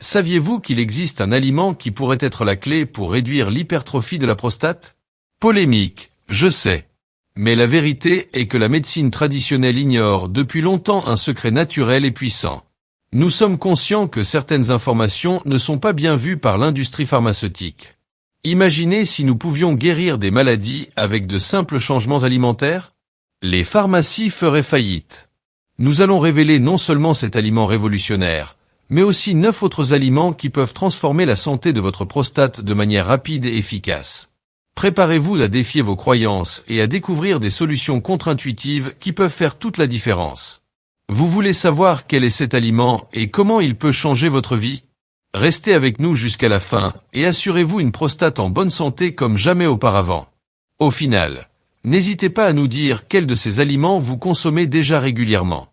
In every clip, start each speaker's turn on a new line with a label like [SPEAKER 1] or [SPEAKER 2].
[SPEAKER 1] Saviez-vous qu'il existe un aliment qui pourrait être la clé pour réduire l'hypertrophie de la prostate? Polémique, je sais. Mais la vérité est que la médecine traditionnelle ignore depuis longtemps un secret naturel et puissant. Nous sommes conscients que certaines informations ne sont pas bien vues par l'industrie pharmaceutique. Imaginez si nous pouvions guérir des maladies avec de simples changements alimentaires? Les pharmacies feraient faillite. Nous allons révéler non seulement cet aliment révolutionnaire, mais aussi 9 autres aliments qui peuvent transformer la santé de votre prostate de manière rapide et efficace. Préparez-vous à défier vos croyances et à découvrir des solutions contre-intuitives qui peuvent faire toute la différence. Vous voulez savoir quel est cet aliment et comment il peut changer votre vie? Restez avec nous jusqu'à la fin et assurez-vous une prostate en bonne santé comme jamais auparavant. Au final, n'hésitez pas à nous dire quels de ces aliments vous consommez déjà régulièrement.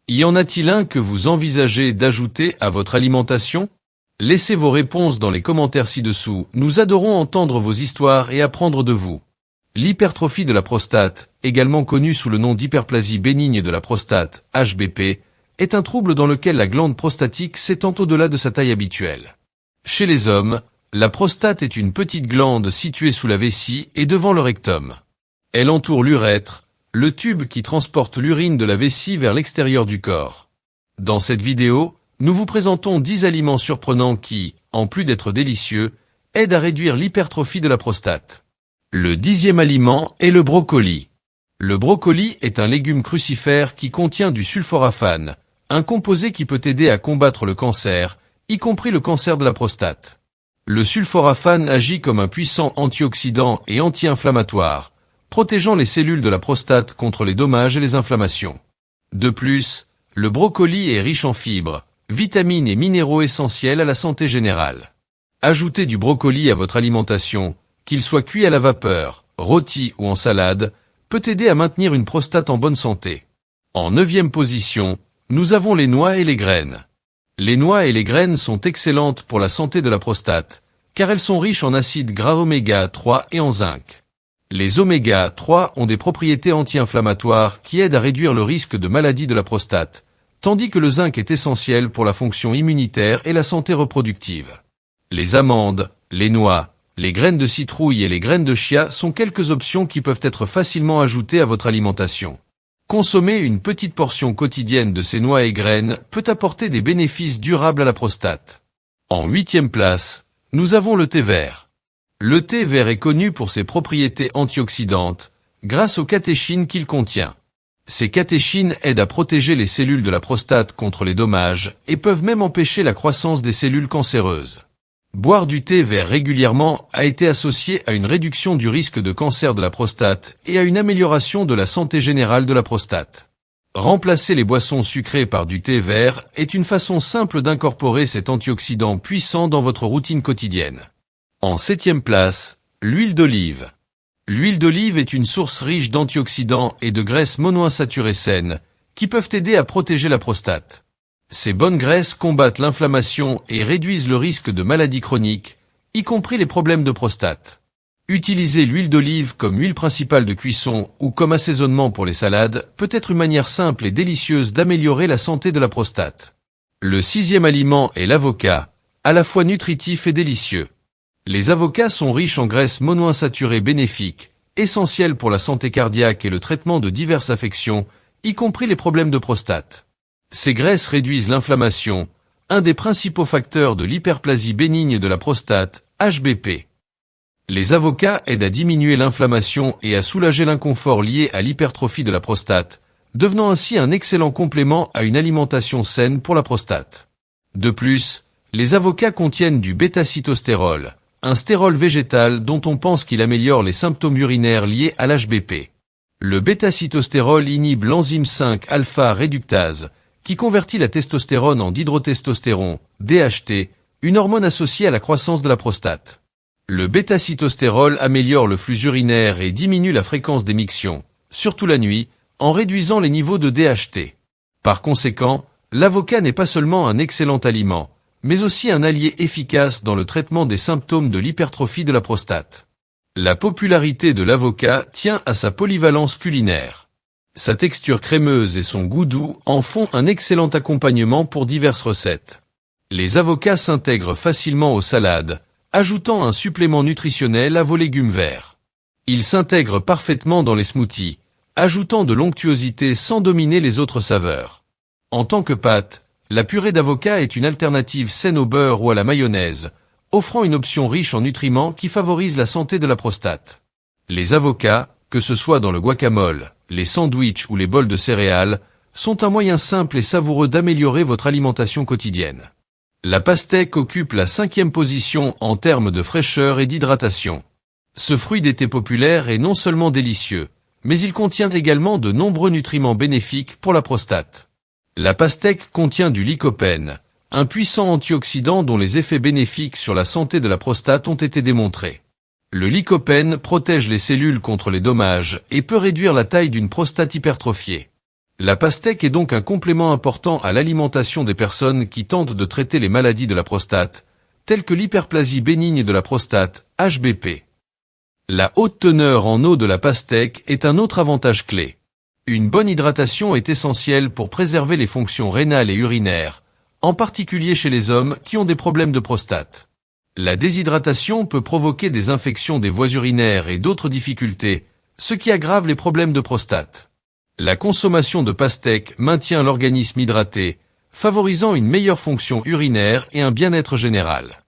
[SPEAKER 1] Y en a-t-il un que vous envisagez d'ajouter à votre alimentation? Laissez vos réponses dans les commentaires ci-dessous, nous adorons entendre vos histoires et apprendre de vous. L'hypertrophie de la prostate, également connue sous le nom d'hyperplasie bénigne de la prostate, HBP, est un trouble dans lequel la glande prostatique s'étend au-delà de sa taille habituelle. Chez les hommes, la prostate est une petite glande située sous la vessie et devant le rectum. Elle entoure l'urètre, le tube qui transporte l'urine de la vessie vers l'extérieur du corps. Dans cette vidéo, nous vous présentons 10 aliments surprenants qui, en plus d'être délicieux, aident à réduire l'hypertrophie de la prostate. Le 10e aliment est le brocoli. Le brocoli est un légume crucifère qui contient du sulforaphane, un composé qui peut aider à combattre le cancer, y compris le cancer de la prostate. Le sulforaphane agit comme un puissant antioxydant et anti-inflammatoire, protégeant les cellules de la prostate contre les dommages et les inflammations. De plus, le brocoli est riche en fibres, vitamines et minéraux essentiels à la santé générale. Ajoutez du brocoli à votre alimentation, qu'il soit cuit à la vapeur, rôti ou en salade, peut aider à maintenir une prostate en bonne santé. En 9e position, nous avons les noix et les graines. Les noix et les graines sont excellentes pour la santé de la prostate, car elles sont riches en acides gras oméga 3 et en zinc. Les oméga 3 ont des propriétés anti-inflammatoires qui aident à réduire le risque de maladie de la prostate, tandis que le zinc est essentiel pour la fonction immunitaire et la santé reproductive. Les amandes, les noix, les graines de citrouille et les graines de chia sont quelques options qui peuvent être facilement ajoutées à votre alimentation. Consommer une petite portion quotidienne de ces noix et graines peut apporter des bénéfices durables à la prostate. En 8e place, nous avons le thé vert. Le thé vert est connu pour ses propriétés antioxydantes, grâce aux catéchines qu'il contient. Ces catéchines aident à protéger les cellules de la prostate contre les dommages et peuvent même empêcher la croissance des cellules cancéreuses. Boire du thé vert régulièrement a été associé à une réduction du risque de cancer de la prostate et à une amélioration de la santé générale de la prostate. Remplacer les boissons sucrées par du thé vert est une façon simple d'incorporer cet antioxydant puissant dans votre routine quotidienne. En 7e place, l'huile d'olive. L'huile d'olive est une source riche d'antioxydants et de graisses monoinsaturées saines, qui peuvent aider à protéger la prostate. Ces bonnes graisses combattent l'inflammation et réduisent le risque de maladies chroniques, y compris les problèmes de prostate. Utiliser l'huile d'olive comme huile principale de cuisson ou comme assaisonnement pour les salades peut être une manière simple et délicieuse d'améliorer la santé de la prostate. Le 6e aliment est l'avocat, à la fois nutritif et délicieux. Les avocats sont riches en graisses monoinsaturées bénéfiques, essentielles pour la santé cardiaque et le traitement de diverses affections, y compris les problèmes de prostate. Ces graisses réduisent l'inflammation, un des principaux facteurs de l'hyperplasie bénigne de la prostate, HBP. Les avocats aident à diminuer l'inflammation et à soulager l'inconfort lié à l'hypertrophie de la prostate, devenant ainsi un excellent complément à une alimentation saine pour la prostate. De plus, les avocats contiennent du bêta-cytostérol, un stérol végétal dont on pense qu'il améliore les symptômes urinaires liés à l'HBP. Le bêta-cytostérol inhibe l'enzyme 5-alpha-réductase, qui convertit la testostérone en dihydrotestostérone, DHT, une hormone associée à la croissance de la prostate. Le bêta-cytostérol améliore le flux urinaire et diminue la fréquence d'émiction, surtout la nuit, en réduisant les niveaux de DHT. Par conséquent, l'avocat n'est pas seulement un excellent aliment, mais aussi un allié efficace dans le traitement des symptômes de l'hypertrophie de la prostate. La popularité de l'avocat tient à sa polyvalence culinaire. Sa texture crémeuse et son goût doux en font un excellent accompagnement pour diverses recettes. Les avocats s'intègrent facilement aux salades, ajoutant un supplément nutritionnel à vos légumes verts. Ils s'intègrent parfaitement dans les smoothies, ajoutant de l'onctuosité sans dominer les autres saveurs. En tant que pâte, la purée d'avocat est une alternative saine au beurre ou à la mayonnaise, offrant une option riche en nutriments qui favorise la santé de la prostate. Les avocats, que ce soit dans le guacamole, les sandwichs ou les bols de céréales, sont un moyen simple et savoureux d'améliorer votre alimentation quotidienne. La pastèque occupe la 5e position en termes de fraîcheur et d'hydratation. Ce fruit d'été populaire est non seulement délicieux, mais il contient également de nombreux nutriments bénéfiques pour la prostate. La pastèque contient du lycopène, un puissant antioxydant dont les effets bénéfiques sur la santé de la prostate ont été démontrés. Le lycopène protège les cellules contre les dommages et peut réduire la taille d'une prostate hypertrophiée. La pastèque est donc un complément important à l'alimentation des personnes qui tentent de traiter les maladies de la prostate, telles que l'hyperplasie bénigne de la prostate, HBP. La haute teneur en eau de la pastèque est un autre avantage clé. Une bonne hydratation est essentielle pour préserver les fonctions rénales et urinaires, en particulier chez les hommes qui ont des problèmes de prostate. La déshydratation peut provoquer des infections des voies urinaires et d'autres difficultés, ce qui aggrave les problèmes de prostate. La consommation de pastèque maintient l'organisme hydraté, favorisant une meilleure fonction urinaire et un bien-être général.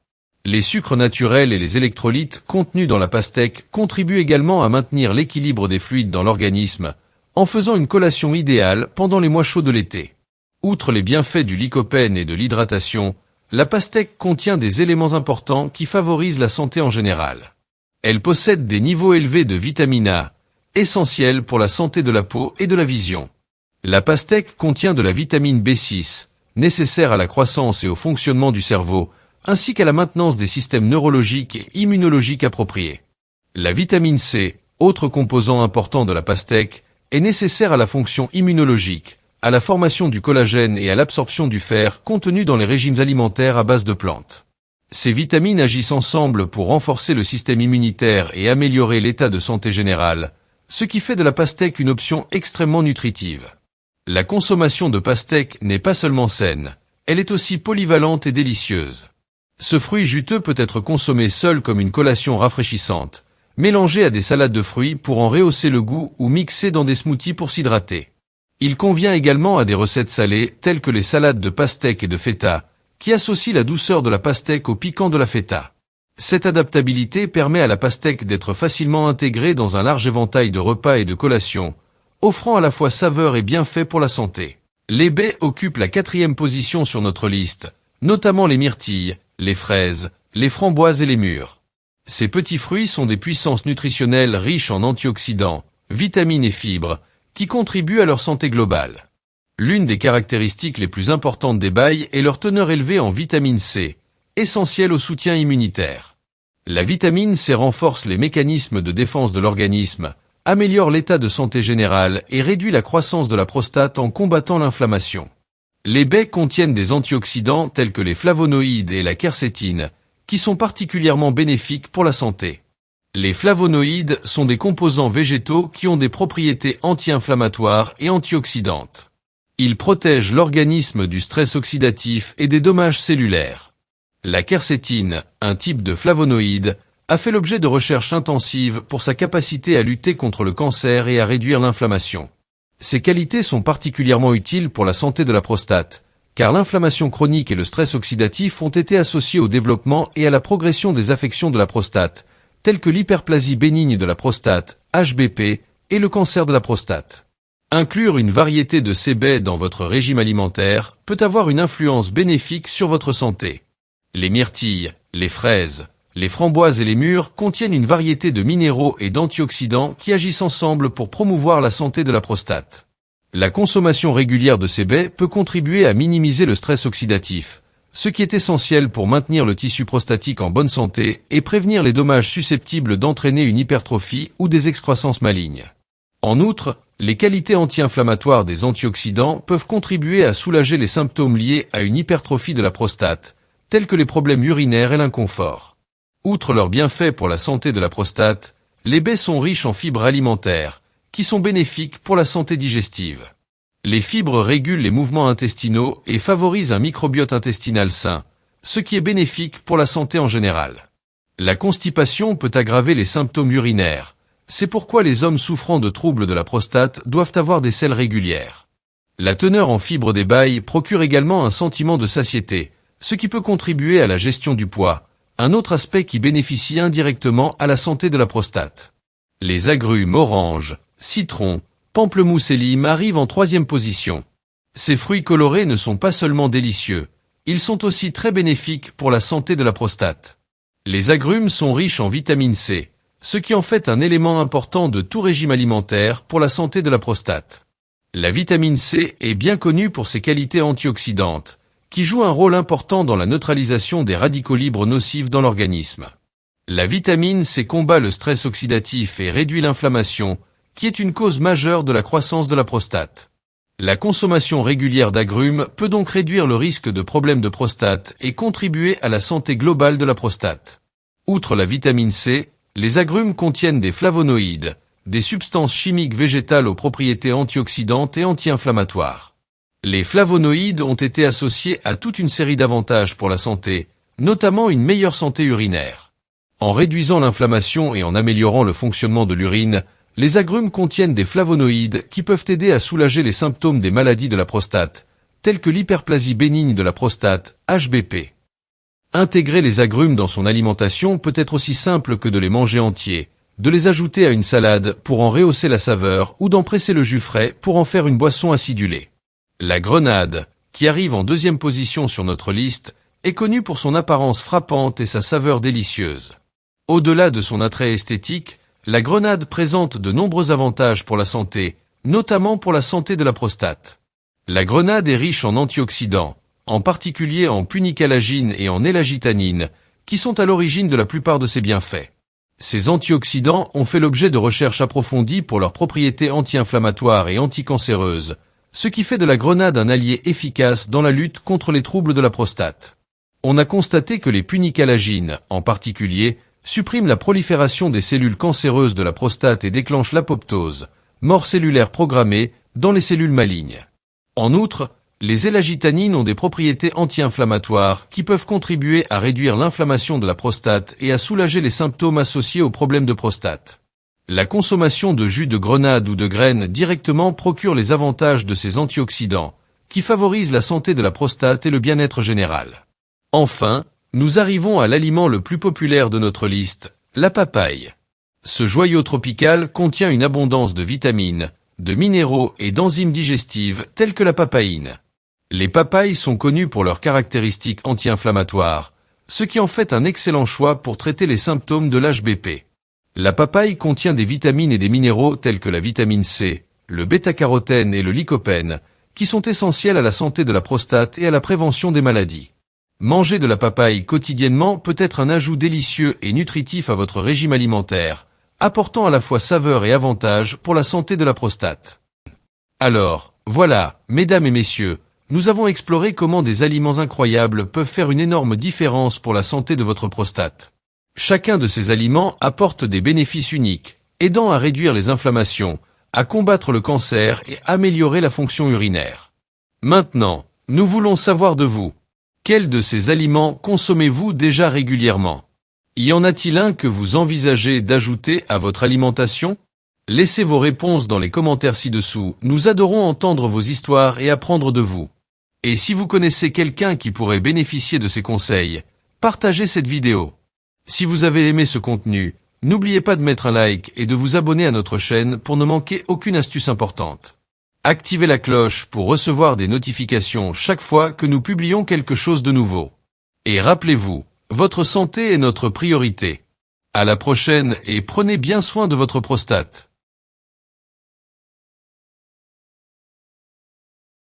[SPEAKER 1] Les sucres naturels et les électrolytes contenus dans la pastèque contribuent également à maintenir l'équilibre des fluides dans l'organisme, en faisant une collation idéale pendant les mois chauds de l'été. Outre les bienfaits du lycopène et de l'hydratation, la pastèque contient des éléments importants qui favorisent la santé en général. Elle possède des niveaux élevés de vitamine A, essentielle pour la santé de la peau et de la vision. La pastèque contient de la vitamine B6, nécessaire à la croissance et au fonctionnement du cerveau, ainsi qu'à la maintenance des systèmes neurologiques et immunologiques appropriés. La vitamine C, autre composant important de la pastèque, est nécessaire à la fonction immunologique, à la formation du collagène et à l'absorption du fer contenu dans les régimes alimentaires à base de plantes. Ces vitamines agissent ensemble pour renforcer le système immunitaire et améliorer l'état de santé général, ce qui fait de la pastèque une option extrêmement nutritive. La consommation de pastèque n'est pas seulement saine, elle est aussi polyvalente et délicieuse. Ce fruit juteux peut être consommé seul comme une collation rafraîchissante, mélangé à des salades de fruits pour en rehausser le goût ou mixé dans des smoothies pour s'hydrater. Il convient également à des recettes salées telles que les salades de pastèque et de feta, qui associent la douceur de la pastèque au piquant de la feta. Cette adaptabilité permet à la pastèque d'être facilement intégrée dans un large éventail de repas et de collations, offrant à la fois saveur et bienfaits pour la santé. Les baies occupent la 4e position sur notre liste, notamment les myrtilles, les fraises, les framboises et les mûres. Ces petits fruits sont des puissances nutritionnelles riches en antioxydants, vitamines et fibres, qui contribuent à leur santé globale. L'une des caractéristiques les plus importantes des baies est leur teneur élevée en vitamine C, essentielle au soutien immunitaire. La vitamine C renforce les mécanismes de défense de l'organisme, améliore l'état de santé général et réduit la croissance de la prostate en combattant l'inflammation. Les baies contiennent des antioxydants tels que les flavonoïdes et la quercétine, qui sont particulièrement bénéfiques pour la santé. Les flavonoïdes sont des composants végétaux qui ont des propriétés anti-inflammatoires et antioxydantes. Ils protègent l'organisme du stress oxydatif et des dommages cellulaires. La quercétine, un type de flavonoïde, a fait l'objet de recherches intensives pour sa capacité à lutter contre le cancer et à réduire l'inflammation. Ces qualités sont particulièrement utiles pour la santé de la prostate, car l'inflammation chronique et le stress oxydatif ont été associés au développement et à la progression des affections de la prostate, telles que l'hyperplasie bénigne de la prostate, HBP, et le cancer de la prostate. Inclure une variété de ces baies dans votre régime alimentaire peut avoir une influence bénéfique sur votre santé. Les myrtilles, les fraises, les framboises et les mûres contiennent une variété de minéraux et d'antioxydants qui agissent ensemble pour promouvoir la santé de la prostate. La consommation régulière de ces baies peut contribuer à minimiser le stress oxydatif, ce qui est essentiel pour maintenir le tissu prostatique en bonne santé et prévenir les dommages susceptibles d'entraîner une hypertrophie ou des excroissances malignes. En outre, les qualités anti-inflammatoires des antioxydants peuvent contribuer à soulager les symptômes liés à une hypertrophie de la prostate, tels que les problèmes urinaires et l'inconfort. Outre leurs bienfaits pour la santé de la prostate, les baies sont riches en fibres alimentaires, qui sont bénéfiques pour la santé digestive. Les fibres régulent les mouvements intestinaux et favorisent un microbiote intestinal sain, ce qui est bénéfique pour la santé en général. La constipation peut aggraver les symptômes urinaires. C'est pourquoi les hommes souffrant de troubles de la prostate doivent avoir des selles régulières. La teneur en fibres des bailles procure également un sentiment de satiété, ce qui peut contribuer à la gestion du poids, un autre aspect qui bénéficie indirectement à la santé de la prostate. Les agrumes, oranges, citrons, pamplemousse et lime arrivent en troisième position. Ces fruits colorés ne sont pas seulement délicieux, ils sont aussi très bénéfiques pour la santé de la prostate. Les agrumes sont riches en vitamine C, ce qui en fait un élément important de tout régime alimentaire pour la santé de la prostate. La vitamine C est bien connue pour ses qualités antioxydantes, qui jouent un rôle important dans la neutralisation des radicaux libres nocifs dans l'organisme. La vitamine C combat le stress oxydatif et réduit l'inflammation, qui est une cause majeure de la croissance de la prostate. La consommation régulière d'agrumes peut donc réduire le risque de problèmes de prostate et contribuer à la santé globale de la prostate. Outre la vitamine C, les agrumes contiennent des flavonoïdes, des substances chimiques végétales aux propriétés antioxydantes et anti-inflammatoires. Les flavonoïdes ont été associés à toute une série d'avantages pour la santé, notamment une meilleure santé urinaire. En réduisant l'inflammation et en améliorant le fonctionnement de l'urine, les agrumes contiennent des flavonoïdes qui peuvent aider à soulager les symptômes des maladies de la prostate, telles que l'hyperplasie bénigne de la prostate, HBP. Intégrer les agrumes dans son alimentation peut être aussi simple que de les manger entiers, de les ajouter à une salade pour en rehausser la saveur ou d'en presser le jus frais pour en faire une boisson acidulée. La grenade, qui arrive en deuxième position sur notre liste, est connue pour son apparence frappante et sa saveur délicieuse. Au-delà de son attrait esthétique, la grenade présente de nombreux avantages pour la santé, notamment pour la santé de la prostate. La grenade est riche en antioxydants, en particulier en punicalagine et en élagitanine, qui sont à l'origine de la plupart de ses bienfaits. Ces antioxydants ont fait l'objet de recherches approfondies pour leurs propriétés anti-inflammatoires et anticancéreuses, ce qui fait de la grenade un allié efficace dans la lutte contre les troubles de la prostate. On a constaté que les punicalagines, en particulier, suppriment la prolifération des cellules cancéreuses de la prostate et déclenchent l'apoptose, mort cellulaire programmée, dans les cellules malignes. En outre, les élagitanines ont des propriétés anti-inflammatoires qui peuvent contribuer à réduire l'inflammation de la prostate et à soulager les symptômes associés aux problèmes de prostate. La consommation de jus de grenade ou de graines directement procure les avantages de ces antioxydants, qui favorisent la santé de la prostate et le bien-être général. Enfin, nous arrivons à l'aliment le plus populaire de notre liste, la papaye. Ce joyau tropical contient une abondance de vitamines, de minéraux et d'enzymes digestives telles que la papaïne. Les papayes sont connues pour leurs caractéristiques anti-inflammatoires, ce qui en fait un excellent choix pour traiter les symptômes de l'HBP. La papaye contient des vitamines et des minéraux tels que la vitamine C, le bêta-carotène et le lycopène, qui sont essentiels à la santé de la prostate et à la prévention des maladies. Manger de la papaye quotidiennement peut être un ajout délicieux et nutritif à votre régime alimentaire, apportant à la fois saveur et avantage pour la santé de la prostate. Alors, voilà, mesdames et messieurs, nous avons exploré comment des aliments incroyables peuvent faire une énorme différence pour la santé de votre prostate. Chacun de ces aliments apporte des bénéfices uniques, aidant à réduire les inflammations, à combattre le cancer et améliorer la fonction urinaire. Maintenant, nous voulons savoir de vous. Quels de ces aliments consommez-vous déjà régulièrement? Y en a-t-il un que vous envisagez d'ajouter à votre alimentation? Laissez vos réponses dans les commentaires ci-dessous, nous adorons entendre vos histoires et apprendre de vous. Et si vous connaissez quelqu'un qui pourrait bénéficier de ces conseils, partagez cette vidéo. Si vous avez aimé ce contenu, n'oubliez pas de mettre un like et de vous abonner à notre chaîne pour ne manquer aucune astuce importante. Activez la cloche pour recevoir des notifications chaque fois que nous publions quelque chose de nouveau. Et rappelez-vous, votre santé est notre priorité. À la prochaine et prenez bien soin de votre prostate.